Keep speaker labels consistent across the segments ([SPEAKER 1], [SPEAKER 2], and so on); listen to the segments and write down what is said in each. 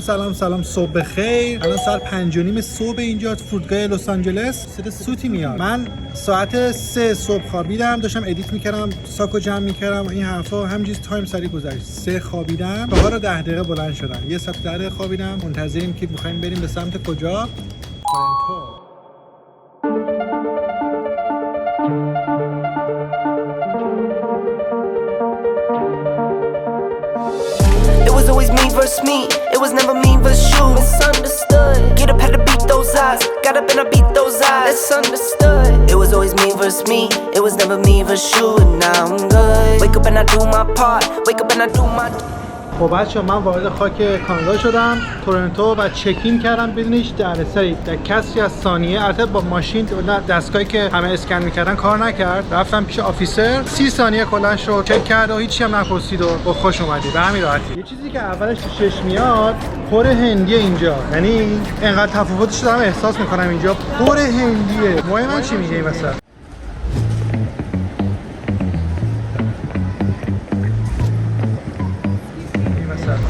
[SPEAKER 1] سلام صبح بخیر. الان ساعت 5:30 صبح اینجا فرودگاه لس آنجلس. صدا سوتی میاد. من ساعت 3 صبح خوابیدم، داشتم ادیت میکردم، ساکو جمع میکردم، این حرفا، همینجوری تایم سری گذشت. 3 خوابیدم، 4 و 10 دقیقه بلند شدم. 1 ساعت 10 دقیقه خوابیدم. منتظریم که میخوایم بریم به سمت کجا؟ تورنتو.
[SPEAKER 2] It was always me versus me. It was never me versus you. Misunderstood. Get up, had to beat those eyes. Got up and I beat those eyes. It's understood. It was always me versus me. It was never me versus you. And now I'm good. Wake up and I do my part. Wake up and I do my.
[SPEAKER 1] خب بچه‌ها من وارد خاک کانادا شدم، تورنتو، و چکین کردم بدون هیچ دردسری. در کسری از ثانیه البته با ماشین دستگاهی که همه اسکن میکردن کار نکرد. رفتم پیش آفیسر، 30 ثانیه کلا شو چک کرد و هیچی هم نپرسید و گفت خوش اومدی. به همین راحتی. یه چیزی که اولش تو چشم میاد، پر هندیه اینجا. یعنی انقدر تفاوتش دارم احساس میکنم اینجا پر هندیه. مهم من چی میگه این وسط؟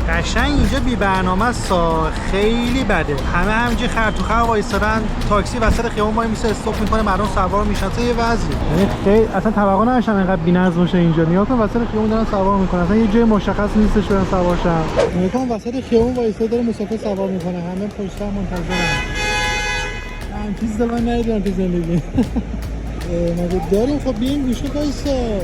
[SPEAKER 1] قشنگ اینجا بی برنامه است، خیلی بده. همه همینجا خر تو خر وایسادن، تاکسی وسط خیابون وای میسه استاپ میکنه، مردم سوار میشن. یه وضعی یعنی خیلی اصلا توقع نداشتم اینقدر بی‌نظم باشه اینجا. نیا کن وسط خیابون دارن سوار میکنن، اصلا یه جای مشخص نیستش برن سوار شن. نیا کن وسط خیابون وایساده داره مسافر سوار میکنه، همه پشت سر منتظرن. من چیز من ندیدم تو زندگی. مگه داریم؟ خب بیایم گوشه وایسا.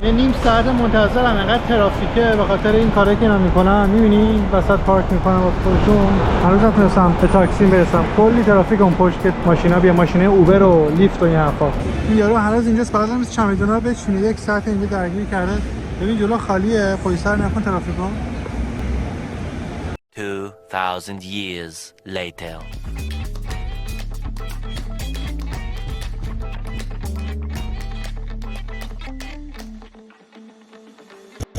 [SPEAKER 1] یه نیم ساعت منتظرم، انقدر ترافیکه به خاطر این کارایی که اینا میکنن. میبینی وسط پارک میکنن واسه خودشون. هنوز نتونستم به تاکسی برسم، کلی ترافیک اون پشت که ماشینا بیا، ماشینه اوبر و لیفت و این حرفا. این یارو هنوز اینجاست، فقط هم چمدونا رو بچینه. 1 ساعت اینجا درگیر کرده. ببین جلو خالیه، پشت سر نکن ترافیکو.
[SPEAKER 3] 2000 years later.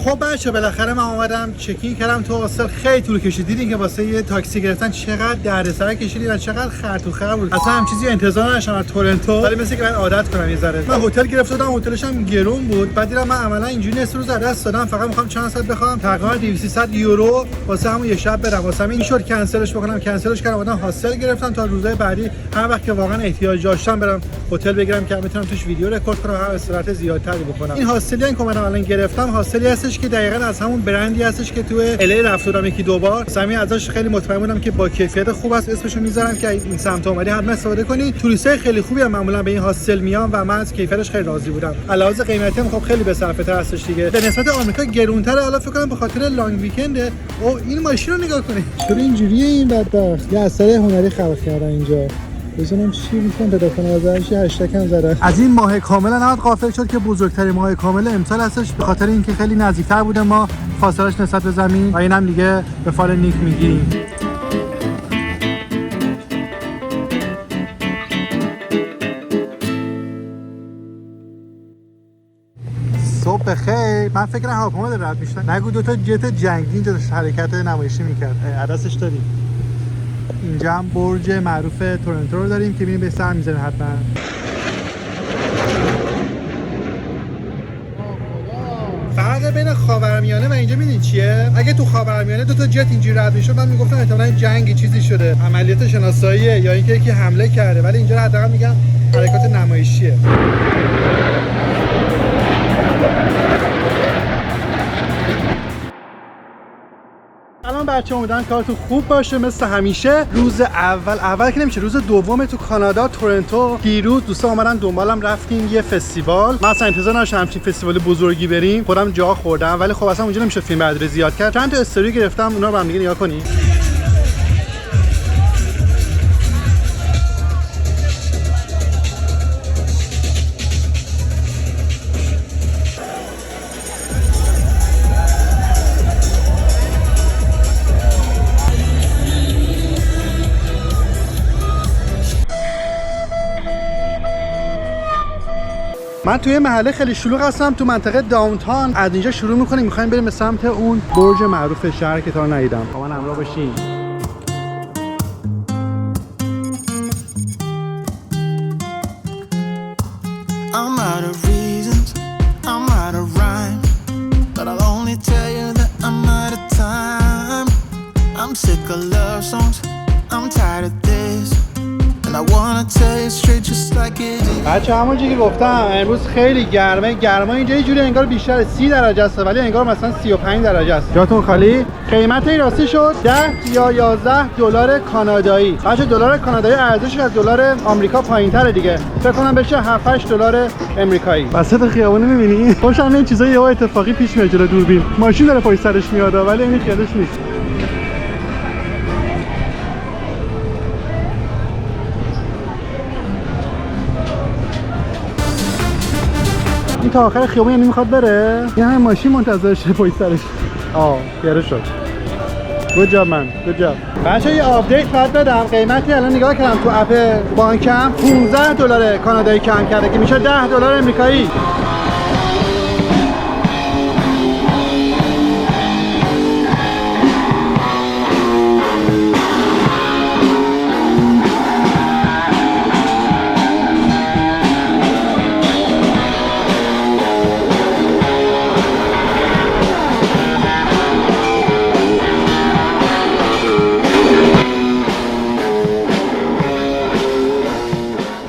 [SPEAKER 1] خب بچه بالاخره من اومدم چکین کردم تو هاستل. خیلی طول کشید. دیدین که واسه یه تاکسی گرفتن چقدر دردسر کشیدین و چقدر خر تو خر بود. اصلا هم چیزی انتظار نداشتم از تورنتو، ولی مثل که من عادت کنم یه ذره. من هتل گرفتم، هتلش هم گرون بود. بعد دیدم من عملا اینجوری نصف روز دست دادم، فقط میخوام چند ساعت بخوام، تقریبا 200 یورو واسه همون یه شب برم. واسه این شد کنسلش بکنم، کنسلش کردم. بعدم هاستل گرفتم تا روزهای بعدی هر وقت که واقعا احتیاج داشتم برم هتل بگیرم که بتونم توش ویدیو رکورد کنم، هم استراحت زیادتری بکنم. این هاستلی که من الان گرفتم هاستلی هستش که دقیقاً از همون برندی هستش که تو الی رفته بودم یکی دو بار. سمی ازش خیلی مطمئن بودم که با کیفیت خوب است. اسمشو میذارم که این سمت اومدی حتما استفاده کنی. توریستای خیلی خوبی هم معمولا به این هاستل میان و من از کیفیتش خیلی راضی بودم. علاوه قیمتی هم خب خیلی به صرفه تر هستش دیگه. به نسبت آمریکا گرونتره. حالا فکر کنم به خاطر لانگ ویکنده. او این ماشین رو نگاه کنید. چرا اینجوریه این بدبخت؟ یه اثر هنری خلق کردن اینجا. بزنم چی میتونم پیدا کنم ازش. هشتگ هم زدن. از این ماه کاملا نهاد غافل شد که بزرگترین ماه کامل امسال هستش، به خاطر اینکه خیلی نزدیکتر بوده ما فاصلهش نسبت به زمین و اینم دیگه به فال نیک میگیریم. صبح بخیر. من فکر کنم هواپیما داره رد میشه. نگو دوتا جت جنگی اینجا حرکت نمایشی میکرد. عدسش داریم. اینجا هم برج معروف تورنتو رو داریم که ببینید به سر میزنه حتما. فرق بین خاورمیانه و اینجا میدونید چیه؟ اگه تو خاورمیانه دو تا جت اینجوری رد میشد من میگفتم احتمالاً جنگی چیزی شده، عملیات شناساییه یا اینکه یکی حمله کرده، ولی اینجا حداقل میگم حرکات نمایشیه. الان بچه‌ها امیدوارم کارتون خوب باشه مثل همیشه. روز اول که نمیشه، روز دوم تو کانادا تورنتو. دیروز دوستا اومدن دنبالم، رفتیم یه فستیوال. من اصلا انتظار نداشتم همچین فستیوال بزرگی بریم، خودم جا خوردم، ولی خب اصلا اونجا نمیشه فیلم برداری زیاد کرد. چند تا استوری گرفتم، اونا رو با هم دیگه نگاه کنید. من توی محله خیلی شلوغ هستم، تو منطقه داونتاون. از اینجا شروع میکنیم، میخوایم بریم به سمت اون برج معروف شهر که تا ندیدم. با من همراه باشین. I'm out of reasons, I'm out of rhyme, but I'll only tell you that I'm out of time. I'm sick of
[SPEAKER 4] I wanna tell you straight just like it is.
[SPEAKER 1] بچه همونجوری که گفتم امروز خیلی گرمه. گرما اینجا یه جوری انگار بیشتر 30 درجه است ولی انگار مثلا 35 درجه است. جاتون خالی. قیمت این راستی شد 10 یا 11 دلار کانادایی. بچه دلار کانادایی ارزشش از دلار آمریکا پایین‌تره دیگه. فکر کنم بشه 7 8 دلار آمریکایی. وسط خیابون می‌بینی؟ خوشم این چیزا یهو اتفاقی پیش میاد جلو دوربین. ماشین داره پشت سرش میاد ولی این خیالش نیست. این تا آخر خیابون یعنی میخواد بره؟ یه همه ماشین منتظرشه پشت سرش. پیاده شد. گود جاب من، گود جاب. بچه یه آپدیت باید بدم. قیمتی الان نگاه کردم تو اپ بانکم 15 دلار کانادایی کم کرده که میشه 10 دلار آمریکایی.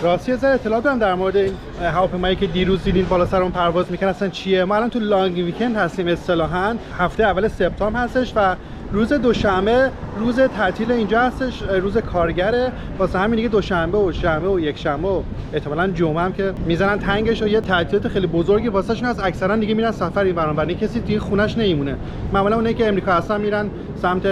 [SPEAKER 1] راستی یه ذره اطلاع دارم در مورد این هواپیمایی که دیروز دیدین بالا سرمون پرواز میکنن اصلا چیه. ما الان تو لانگ ویکند هستیم. اصطلاحاً هفته اول سپتامبر هستش و روز دوشنبه روز تعطیل اینجا هستش، روز کارگره. واسه همین دیگه دوشنبه و شنبه و یک شنبه و احتمالاً جمعه هم که میزنن تنگش و یه تعطیلات خیلی بزرگی واسهشون هست. اکثرا دیگه میرن سفر اینوران ولی کسی توی خونش نمیمونه. معمولا اونایی که امریکا هستن میرن سمت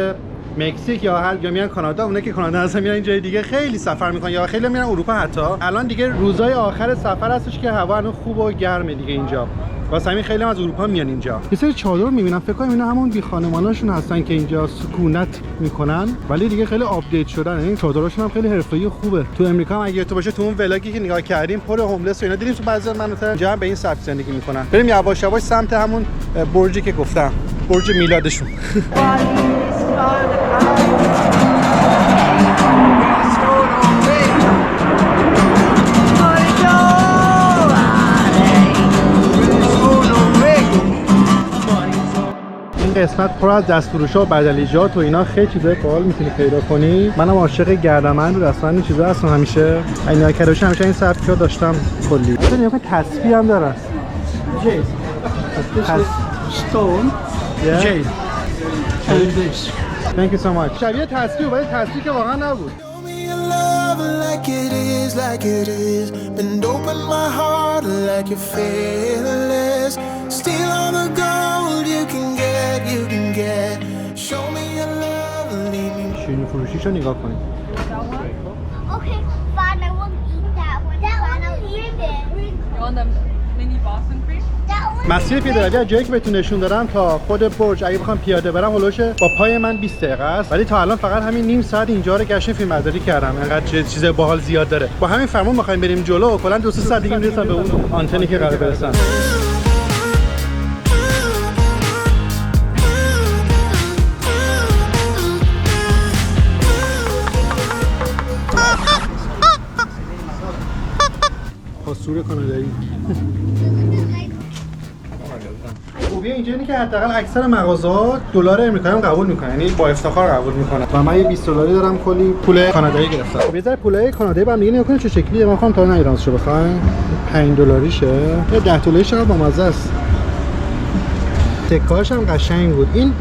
[SPEAKER 1] مکزیک یا میان کانادا. اونایی که کانادا هستن میرن جای دیگه خیلی سفر میکنن یا خیلی میرن اروپا. حتی الان دیگه روزای آخر سفر هستش که هوا الان خوب و گرمه دیگه اینجا. واسه همین خیلی از اروپا میان اینجا. یه سری چادر میبینم فکر کنم اینا همون بی خانماناشون هستن که اینجا سکونت میکنن ولی دیگه خیلی آپدیت شدن. این چادراشون هم خیلی حرفه‌ای خوبه. تو امریکا هم اگه تو باشه تو اون ولاگی که نگاه کردیم پر هوملس و اینا دیدیم تو بعضی مناطق اینجا به این سبک زندگی میکنن. بریم یواش یواش سمت همون برجی که گفتم، برج میلادشون. قسمت پر از دستفروش‌ها و بدلیجات و اینا خیلی چیزای باحال میتونی پیدا کنی. منم عاشق گردمند و دستمند این چیزا هستم همیشه. اینا کردوش همیشه این سبکا داشتم کلی. مثلا یه تسبیح هم داره. جیز. stone. جیز. Thank you so much. شبیه تسبیح ولی تسبیح که واقعا نبود.
[SPEAKER 4] Like it is, like it is. Bend open my heart like you're fearless. Steal all the gold you can get, you can get. Show me your love, leave me.
[SPEAKER 1] شیرینی فروشیشو نگاه کنید.
[SPEAKER 5] Okay, fine, I won't eat that one. Fine, I'll eat it.
[SPEAKER 6] You want the mini Boston cream?
[SPEAKER 1] مسیر پیاده روی از جایی که بهتون نشون دارم تا خود برج اگه بخوام پیاده برم هولوش با پای من 20 دقیقه است ولی تا الان فقط همین نیم ساعت اینجا رو گشت فیلمبرداری کردم. انقدر چیز باحال زیاد داره. با همین فرمون می‌خوایم بریم جلو کلا 2-3 ساعت دیگه میرسم به اون آنتنی که قرار برسم. پاسور کانادایی. خوبی اینجا اینه که حداقل اکثر مغازه‌ها دلار آمریکایی هم قبول میکنن، یعنی با افتخار قبول میکنن. و من یه 20 دلاری دارم کلی پول کانادایی گرفتم. خب یه ذره پولای کانادایی با هم دیگه نگاه کنید چه شکلیه. من خواهم تا نه ایرانشو بخوایم 5 دلاریشه یا 10 دلاریش چقدر بامزه است. تکاش هم قشنگ بود. این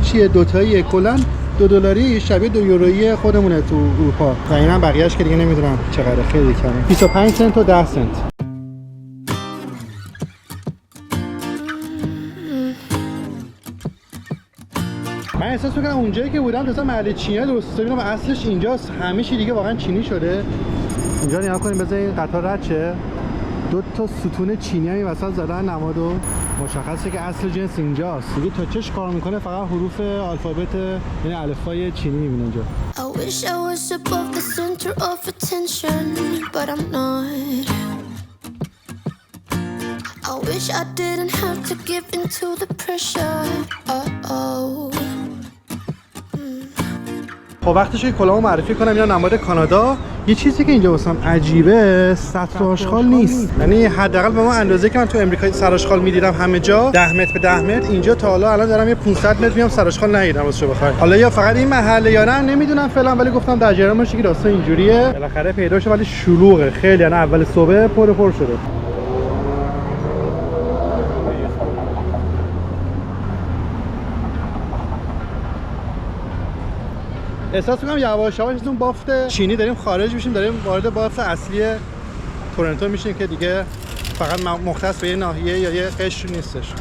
[SPEAKER 1] چیه دوتاییه کلا 2 دلاری شبیه 2 یورویی خودمونه تو اروپا. و اینم بقیه‌اش که دیگه نمیدونم چقدره، خیلی کمه. 25 سنت و 10 سنت. من احساس می‌کنم اونجایی که بودم مثلا محل چینی درست ببینم و اصلش اینجاست. همه چی دیگه واقعا چینی شده. اینجا نگاه کنیم بذارین قطار رد شه. 2 تا ستون چینی این وسط زدن نماد و مشخصه که اصل جنس اینجاست. دیگه تا چش کار میکنه فقط حروف الفابت یعنی الفبای چینی میبینه اینجا.
[SPEAKER 7] I wish I was above the center of attention, but I'm not. I wish I didn't have to give into the pressure.
[SPEAKER 1] خب وقتش که کلاهو معرفی کنم. اینا نماد کانادا. یه چیزی که اینجا واسم عجیبه سطل آشغال نیست. یعنی حداقل به ما اندازه که من تو امریکا سر آشغال می‌دیدم همه جا 10 متر به 10 متر، اینجا تا حالا الان دارم یه 500 متر میام سر آشغال ندیدم واسه بخوای. حالا یا فقط این محله یا نه نمیدونم فعلا، ولی گفتم در جریان باشه که داستان اینجوریه. بالاخره پیدا شد ولی شلوغه خیلی، یعنی اول صبح پر شده. احساس می‌کنم یواش یواش از اون بافت چینی داریم خارج میشیم، داریم وارد بافت اصلی تورنتو میشیم که دیگه فقط مختص به یه ناحیه یا یه قشر نیستش.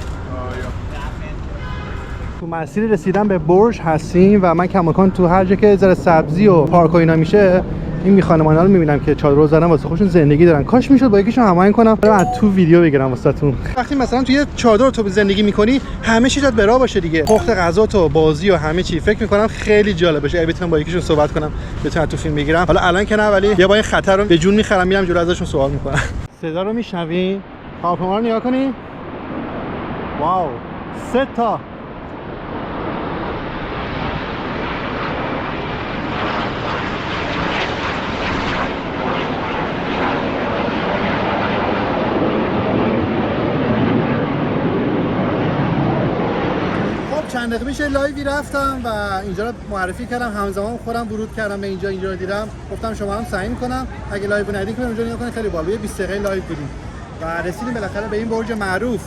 [SPEAKER 1] تو مسیر رسیدن به برج هستیم و من کماکان تو هر جا که ذره سبزی و پارک و اینا میشه این خانمانا رو میبینم که چادر زدن واسه خودشون زندگی دارن. کاش میشد با یکیشون هماهنگ کنم برام از تو ویدیو بگیرم واسهتون. وقتی مثلا تو یه چادر تو زندگی میکنی همه چیزات به راه باشه دیگه، پخت غذا تو بازی و همه چی، فکر میکنم خیلی جالب باشه اگه بتونم با یکیشون صحبت کنم بتونم تو فیلم بگیرم. حالا الان که نه، ولی یا با این خطر رو به جون میخرم میرم جلو ازشون سوال میکنم. صدا رو میشنوین؟ هواپیما رو نگاه کنین. واو 3 تا چند دقیقه میشه لایوی رفتم و اینجا رو معرفی کردم، همزمان خودم ورود کردم به اینجا رو دیدم، گفتم شما هم سعی می‌کنم اگه لایو ندیدین که اونجا نگاه کنید. خیلی بالا 20 دقیقه لایو بودیم و رسیدیم بالاخره به این برج معروف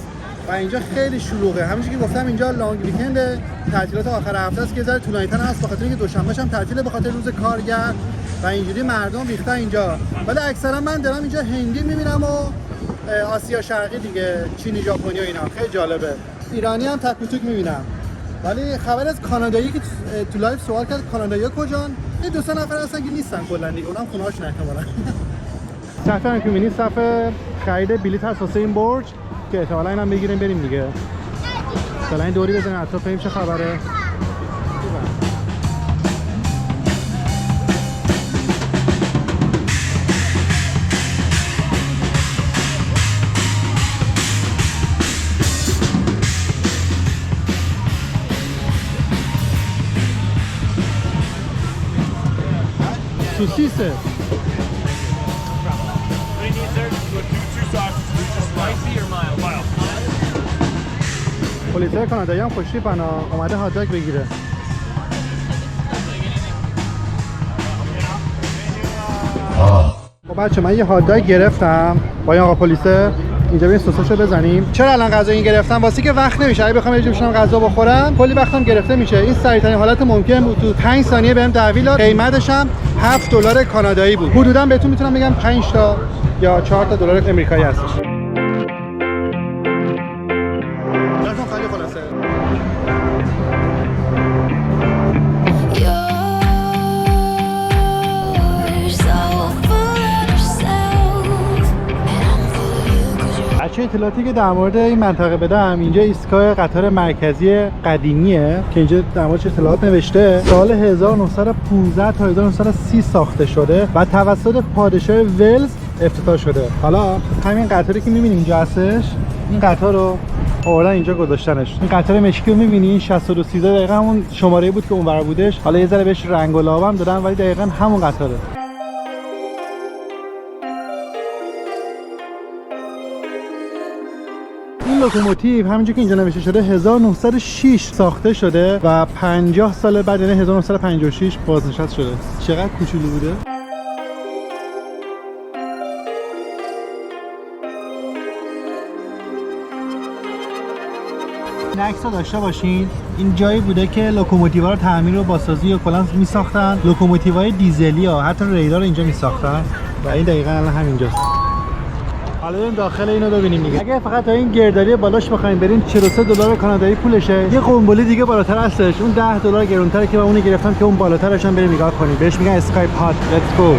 [SPEAKER 1] و اینجا خیلی شلوغه. همونجوری که گفتم اینجا لانگ ویکند تعطیلات آخر هفته است که ذره طولانی‌تر هست بخاطر اینکه دوشنبه‌ش هم تعطیله بخاطر روز کارگر و اینجوری مردم ریختن اینجا. ولی اکثرا من دارم اینجا هندی می‌بینم و آسیا شرقی دیگه، چینی، ژاپنی و اینا. خیلی جالبه. ایرانی هم تک و توک می‌بینم. ولی خبر از کانادایی که تو لایو سوال کرد کانادایی‌ها کجان؟ این 2 نفر هستن که نیستن کلا دیگه، اونم خونه‌هاشون احتمالاً. صفحه هم که می‌بینید صفحه خرید بلیط هست واسه این برج که احتمالاً اینم بگیریم بریم دیگه. فعلا این دوری بزنیم اطراف ببینیم چه خبره. سوسیسه. پلیسای کانادایی هم خوشتیپن، اومده هات داگ بگیره. خب بچه من یه هات داگ گرفتم با این آقا پلیسه. اینجا بریم سساشو بزنیم. چرا الان غذا این گرفتم؟ واسه که وقت نمیشه. اگه بخوام یه جا بشینم غذا بخورم کلی وقتم گرفته میشه. این سریع‌ترین حالت ممکن بود. تو 5 ثانیه بهم تحویل داد. قیمتش هم $7 کانادایی بود. حدوداً بهتون میتونم بگم 5 تا یا 4 تا دلار امریکایی هستش. خیلی خلاصه. بچه اطلاعاتی که در مورد این منطقه بدم، اینجا ایستگاه قطار مرکزی قدیمیه که اینجا در موردش اطلاعات نوشته. سال 1915 تا 1930 ساخته شده و توسط پادشاه ولز افتتاح شده. حالا همین قطاری که می‌بینید اینجا هستش، این قطار رو آوردن اینجا گذاشتنش. این قطار مشکی رو می‌بینی 6213 دقیقاً همون شماره‌ای بود که اونور بودش. حالا یه ذره بهش رنگ و لعاب هم دادن ولی دقیقاً همون قطاره. این لوکوموتیو همینجوری که اینجا نوشته شده 1906 ساخته شده و 50 سال بعد یعنی 1956 بازنشست شده. چقدر کوچولو بوده. این عکس رو داشته باشین. این جایی بوده که لوکوموتیوها رو تعمیر و بازسازی و کلا می‌ساختن. لوکوموتیوهای دیزلی ها حتی ریدار رو اینجا می‌ساختن و این دقیقاً الان همینجاست. حالا بریم داخل اینو ببینیم دیگه. اگه فقط تا این گرداری بالاش بخوایم بریم $43 کانادایی پولشه. یه قنبله دیگه بالاتر هستش. اون $10 گرونتره که من اونو گرفتم که اون بالاترش هم بریم نگاه کنیم. بهش میگن اسکای پاد. لیتس گو.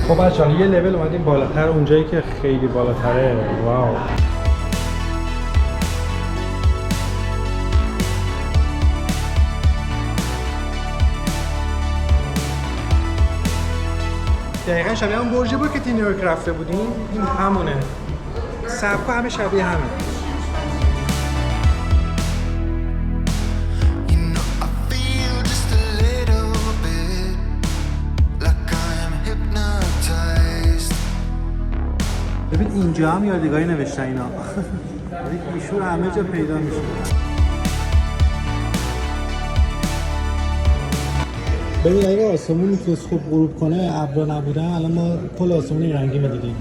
[SPEAKER 1] خب بچه‌ها یه لول اومدیم بالاتر، اونجایی که خیلی بالاتره. واو. دقیقا شبیه همون برجی بود که تو نیویورک رفته بودیم. این همونه. سبکا همه شبیه همه. ببین اینجا هم یادگاری نوشتن اینا. ایشون همه جا پیدا میشه. ببین اگه آسمون میتونست خوب غروب کنه، ابرا نبودن، الان ما کل آسمون این رنگی میدیدیم.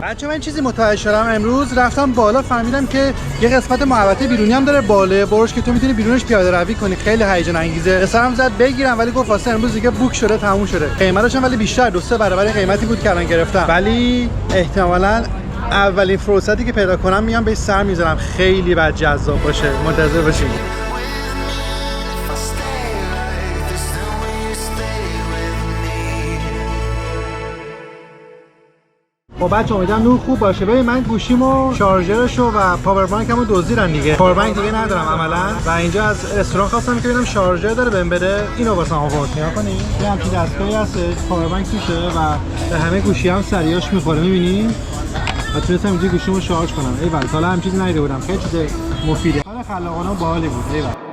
[SPEAKER 1] بچه من چیزی متوجه شدم امروز، رفتم بالا فهمیدم که یه قسمت محوطه بیرونی هم داره بالای برج که تو میتونی بیرونش پیاده روی کنی. خیلی هیجان انگیزه. اصلا زد بگیرم ولی گفت واسه امروز دیگه بوک شده، تموم شده. قیمتش هم ولی بیشتر 2-3 برابر قیمتی بود که الان گرفتم، ولی احتمالاً اولین فرصتی که پیدا کنم میام بهش سر میذارم. خیلی بعد جذاب باشه، منتظر باشید. خب بچه امیدوارم نور خوب باشه. ببین من گوشیمو، شارژرشو و پاور بانکمو دزدیدن دیگه. پاور بانک دیگه ندارم عملا و اینجا از رستوران خواستم که ببینم شارژر داره بهم بده. اینو واسم آورد. نگاه کنید. یه همچین دستگاهی هست، پاور بانک توشه و به همه گوشی هم سریعاش میخوره. می‌بینی؟ و تونستم اینجا گوشیمو شارژ کنم. ایول، حالا هم چیزی ندیده بودم. خیلی چیز مفیده. حالا خلاقانه و باحالی بود. ایول.